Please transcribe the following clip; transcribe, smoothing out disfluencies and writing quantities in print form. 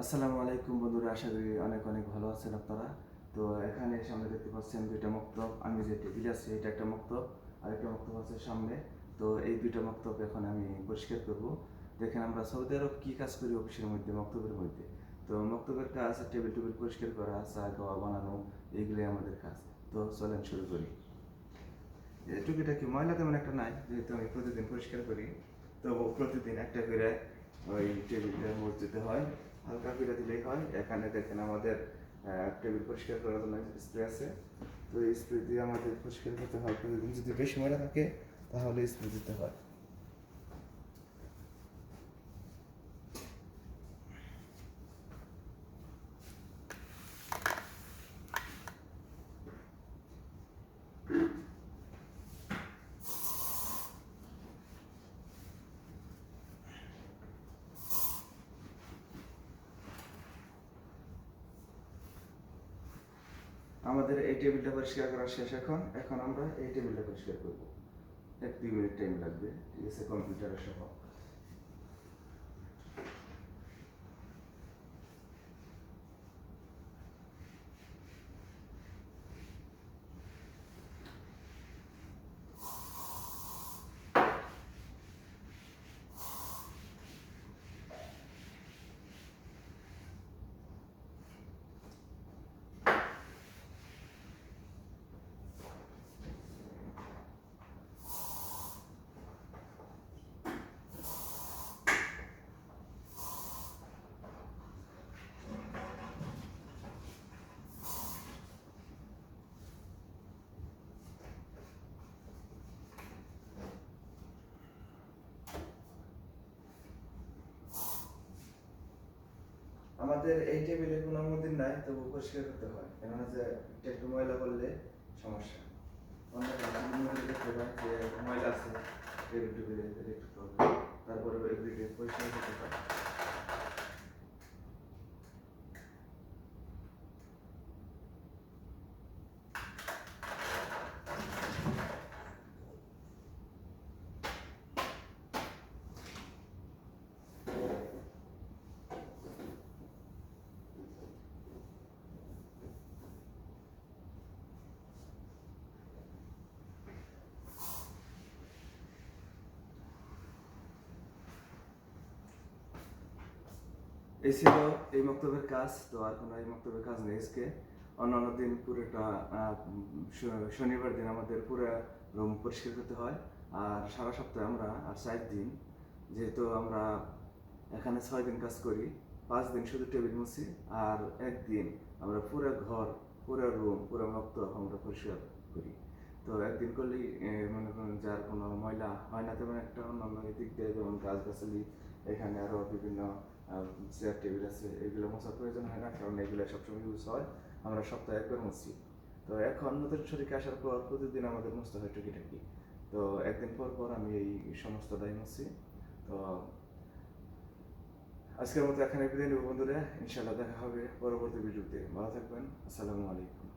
আসসালামু আলাইকুম বন্ধুরা, আশা করি অনেক অনেক ভালো আছেন আপনারা। তো এখানে সামনে দেখতে পাচ্ছেন দুইটা মক্তব। আমি যে টেবিল আছে এটা একটা মক্তব, আরেকটা মক্তব আছে সামনে। তো এই দুইটা মক্তব এখন আমি পরিষ্কার করব। দেখেন আমরা সৌদি আরব কী কাজ করি অফিসের মধ্যে, মক্তবের মধ্যে। তো মক্তবের কাজ টেবিল টেবিল পরিষ্কার করা, চা খাওয়া বানানো, এইগুলোই আমাদের কাজ। তো চলেন শুরু করি। টুকিটাকি ময়লা তেমন একটা নাই, যেহেতু আমি প্রতিদিন পরিষ্কার করি। তো প্রতিদিন একটা করে ওই টেবিলটা মুছ দিতে হয়, হালকা করে দিলেই হয়। এখানে দেখেন আমাদের টেবিল পরিষ্কার করার জন্য স্প্রে আছে। তো এই স্প্রে দিয়ে আমাদের পরিষ্কার করতে হয় প্রতিদিন। যদি বেশি ময়লা থাকে তাহলে স্প্রে দিতে হয়। আমাদের এই টেবিলটা পরিষ্কার করা শেষ। এখন এখন আমরা এই টেবিলটা পরিষ্কার করবো। 1-2 মিনিট টাইম লাগবে, ঠিক আছে, কম্পিউটারের সহ। আমাদের এই টেবিলে কোনো মন্দির নাই, তবু পরিষ্কার করতে হয়, কেননা যে একটু ময়লা করলে সমস্যা। অন্য মন্দিরে দেখতে পাই যে ময়লা আছে টেবিল টেবিলে, একটু প্রবলেম। তারপরে এগুলিকে পরিষ্কার করতে হয়। এই ছিল এই মক্তবের কাজ। তো আর কোনো এই মক্তবের কাজ নেই আজকে। অন্যান্য দিন পুরোটা শনিবার দিন আমাদের পুরো রুম পরিষ্কার করতে হয়। আর সারা সপ্তাহে আমরা আর 4 দিন, যেহেতু আমরা এখানে 6 দিন কাজ করি, 5 দিন শুধু টেবিল মুছি, আর একদিন আমরা পুরো ঘর, পুরো রুম, পুরো মক্তব আমরা পরিষ্কার করি। তো একদিন করলেই মনে করেন যার কোনো ময়লা হয় না তেমন একটা। অন্যান্য দিক দিয়ে যেমন গাছগাছালি, এখানে আরও বিভিন্ন চেয়ার টেবিল আছে, এগুলো মোছার প্রয়োজন হয় না, কারণ এগুলো সবসময় ইউজ হয়। আমরা সপ্তাহে একবার মুছি। তো এখন নতুন শরীরে আসার পর প্রতিদিন আমাদের মুছতে হয় টুকিটাকি। তো একদিন পর পর আমি এই সমস্তটাই মুছি। তো আজকের মতো এখানে বিদায় নেব বন্ধুরা। ইনশাআল্লাহ দেখা হবে পরবর্তী ভিডিওতে। ভালো থাকবেন। আসসালামু আলাইকুম।